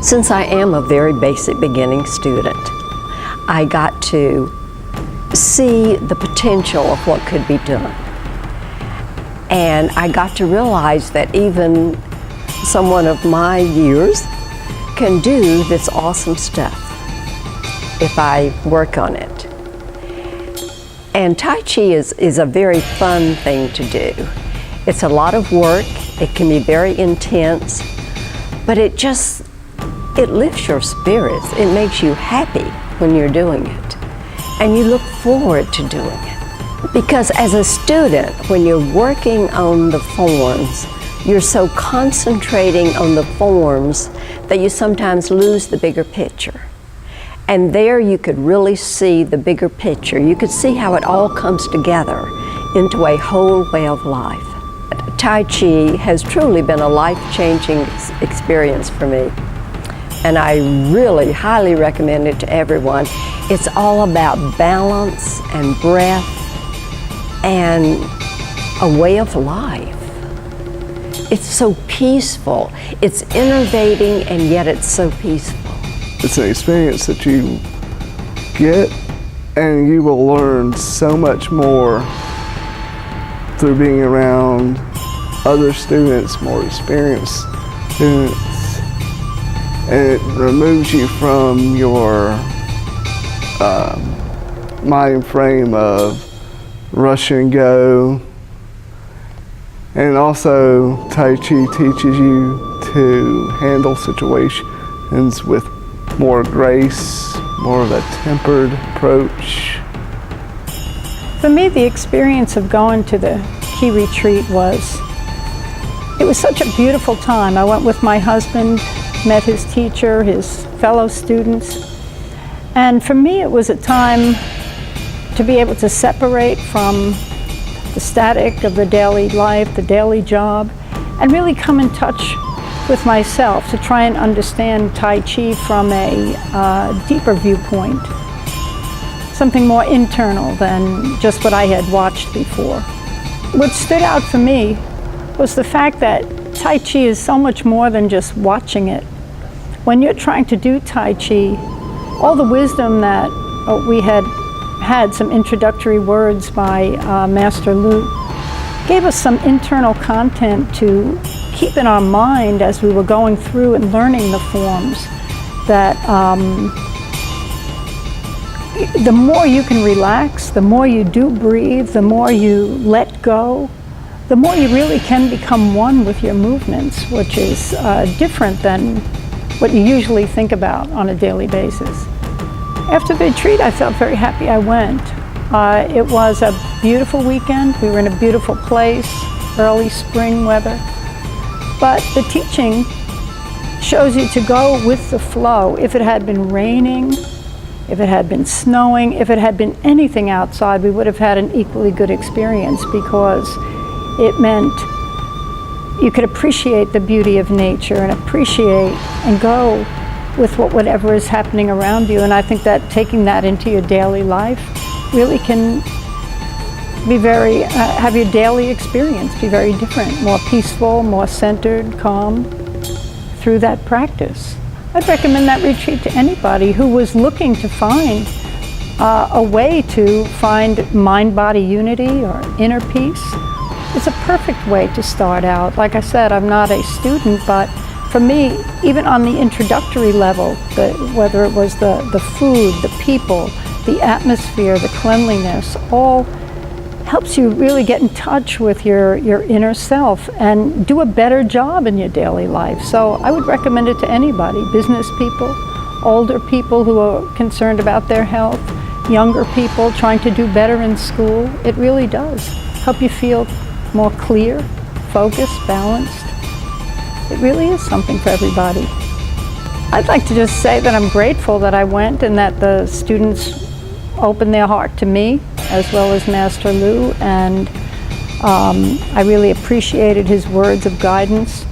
Since I am a very basic beginning student, I got to see the potential of what could be done. And I got to realize that even someone of my years can do this awesome stuff if I work on it. And Tai Chi is a very fun thing to do. It's a lot of work, it can be very intense, but it lifts your spirits. It makes you happy when you're doing it. And you look forward to doing it. Because as a student, when you're working on the forms, you're so concentrating on the forms that you sometimes lose the bigger picture. And there you could really see the bigger picture. You could see how it all comes together into a whole way of life. Tai Chi has truly been a life-changing experience for me. And I really highly recommend it to everyone. It's all about balance and breath and a way of life. It's so peaceful. It's innovating, and yet it's so peaceful. It's an experience that you get, and you will learn so much more through being around other students, more experienced students. And it removes you from your mind frame of rush and go. And also, Tai Chi teaches you to handle situations with more grace, more of a tempered approach. For me, the experience of going to the Qi Retreat was such a beautiful time. I went with my husband, met his teacher, his fellow students. And for me, it was a time to be able to separate from the static of the daily life, the daily job, and really come in touch with myself to try and understand Tai Chi from a deeper viewpoint, something more internal than just what I had watched before. What stood out for me was the fact that Tai Chi is so much more than just watching it. When you're trying to do Tai Chi, all the wisdom that we had some introductory words by Master Lu gave us some internal content to keep in our mind as we were going through and learning the forms, that the more you can relax, the more you do breathe, the more you let go, the more you really can become one with your movements, which is different than what you usually think about on a daily basis. After the retreat, I felt very happy I went. It was a beautiful weekend. We were in a beautiful place, early spring weather. But the teaching shows you to go with the flow. If it had been raining, if it had been snowing, if it had been anything outside, we would have had an equally good experience, because it meant you could appreciate the beauty of nature and appreciate and go with whatever is happening around you. And I think that taking that into your daily life really can be have your daily experience be very different, more peaceful, more centered, calm through that practice. I'd recommend that retreat to anybody who was looking to find a way to find mind-body unity or inner peace. It's a perfect way to start out. Like I said, I'm not a student, but for me, even on the introductory level, whether it was the food, the people, the atmosphere, the cleanliness, all helps you really get in touch with your inner self and do a better job in your daily life. So I would recommend it to anybody, business people, older people who are concerned about their health, younger people trying to do better in school. It really does help you feel more clear, focused, balanced. It really is something for everybody. I'd like to just say that I'm grateful that I went and that the students opened their heart to me, as well as Master Lu, and I really appreciated his words of guidance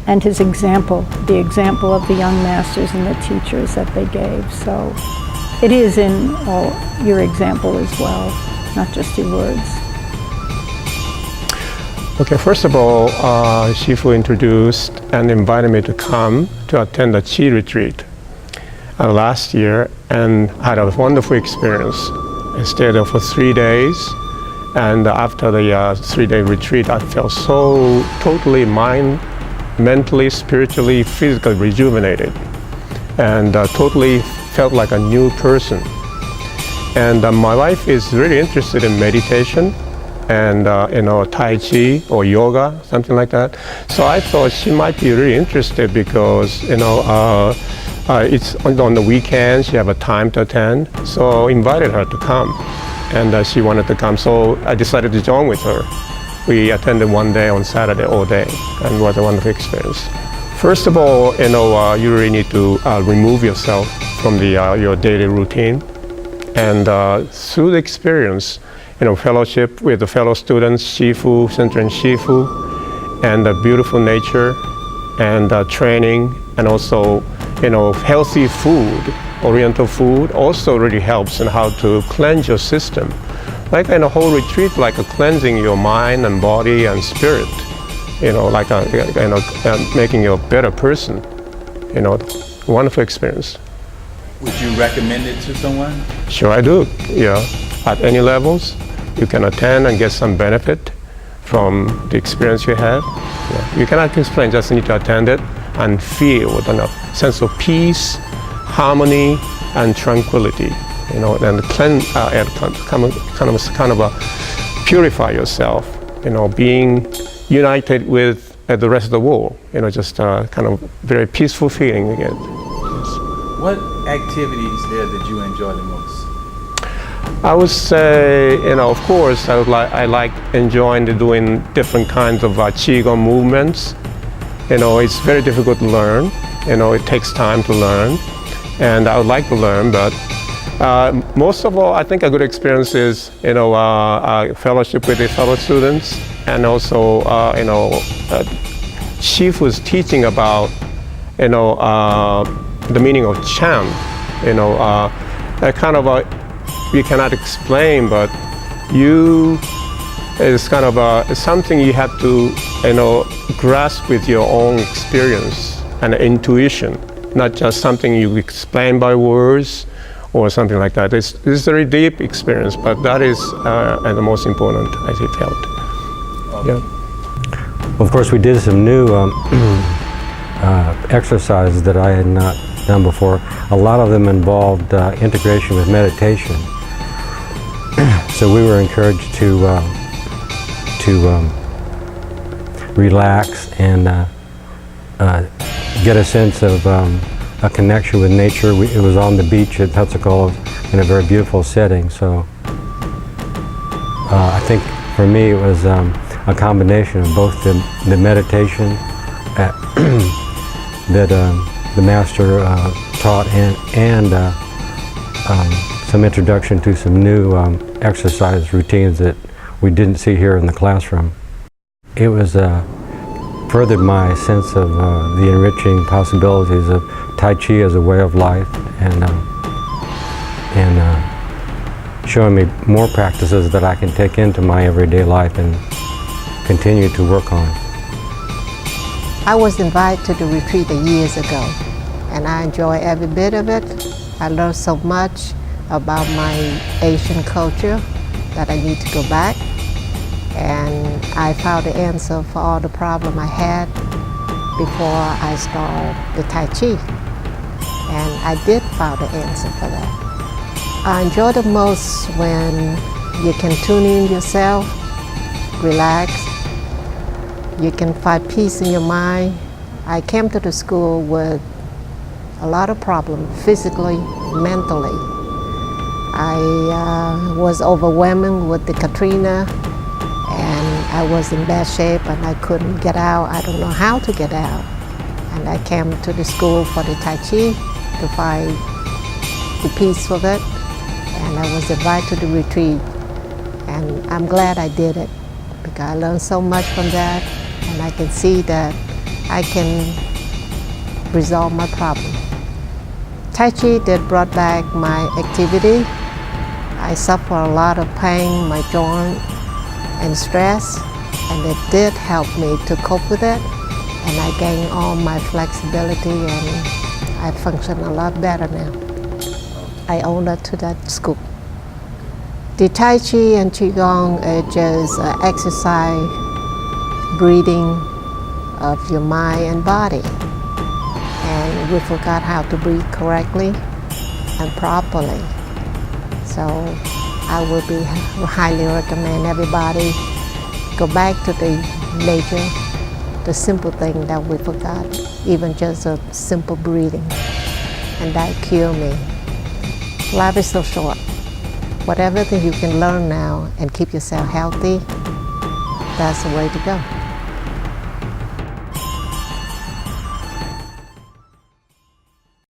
and his example, the example of the young masters and the teachers that they gave. So it is in your example as well, not just your words. Okay, first of all, Shifu introduced and invited me to come to attend the Qi Retreat last year, and had a wonderful experience. I stayed there for 3 days, and after the 3-day retreat, I felt so totally mentally, spiritually, physically rejuvenated, and totally felt like a new person. And my wife is really interested in meditation and Tai Chi or yoga, something like that. So I thought she might be really interested because it's on the weekends, she have a time to attend. So I invited her to come, and she wanted to come. So I decided to join with her. We attended one day on Saturday all day, and it was a wonderful experience. First of all, you really need to remove yourself from your daily routine, and through the experience, fellowship with the fellow students, Shifu, Center and Shifu, and the beautiful nature, and training, and also, healthy food, Oriental food, also really helps in how to cleanse your system. Like in a whole retreat, like a cleansing your mind and body and spirit, like making you a better person. Wonderful experience. Would you recommend it to someone? Sure, I do. Yeah, at any levels, you can attend and get some benefit from the experience you have. Yeah. You cannot explain, just need to attend it and feel with a sense of peace, harmony, and tranquility. And cleanse, kind of purify yourself. Being united with the rest of the world. Just kind of very peaceful feeling again. Yes. What activities there did you enjoy the most? I would say, of course, I like enjoying doing different kinds of Qigong movements. It's very difficult to learn. It takes time to learn, and I would like to learn. But most of all, I think a good experience is, fellowship with the fellow students, and also, Shifu's teaching about, the meaning of chant. Kind of you cannot explain, but it's kind of something you have to, grasp with your own experience and intuition, not just something you explain by words or something like that. It's a very deep experience, but that is the most important, I felt. Yeah. Of course, we did some new exercises that I had not done before. A lot of them involved integration with meditation. So we were encouraged to relax and get a sense of a connection with nature. It was on the beach at Pensacola in a very beautiful setting. So I think for me it was a combination of both the meditation that the master taught and some introduction to some new exercise routines that we didn't see here in the classroom. It was furthered my sense of the enriching possibilities of Tai Chi as a way of life, and showing me more practices that I can take into my everyday life and continue to work on. I was invited to the retreat years ago, and I enjoy every bit of it. I learned so much about my Asian culture that I need to go back, and I found the answer for all the problems I had before I started the Tai Chi, and I did find the answer for that. I enjoy the most when you can tune in yourself, relax, you can find peace in your mind. I came to the school with a lot of problems, physically, mentally. I was overwhelmed with the Katrina, and I was in bad shape and I couldn't get out. I don't know how to get out. And I came to the school for the Tai Chi to find the peace of it. And I was invited to the retreat. And I'm glad I did it, because I learned so much from that, and I can see that I can resolve my problem. Tai Chi did brought back my activity. I suffer a lot of pain, my joint and stress, And it did help me to cope with it, and I gained all my flexibility, and I function a lot better now. I owe that to that school. The Tai Chi and Qigong are just exercise, breathing of your mind and body. And we forgot how to breathe correctly and properly. So I would be highly recommend everybody go back to the nature, the simple thing that we forgot, even just a simple breathing, and that cured me. Life is so short. Whatever thing you can learn now and keep yourself healthy, that's the way to go.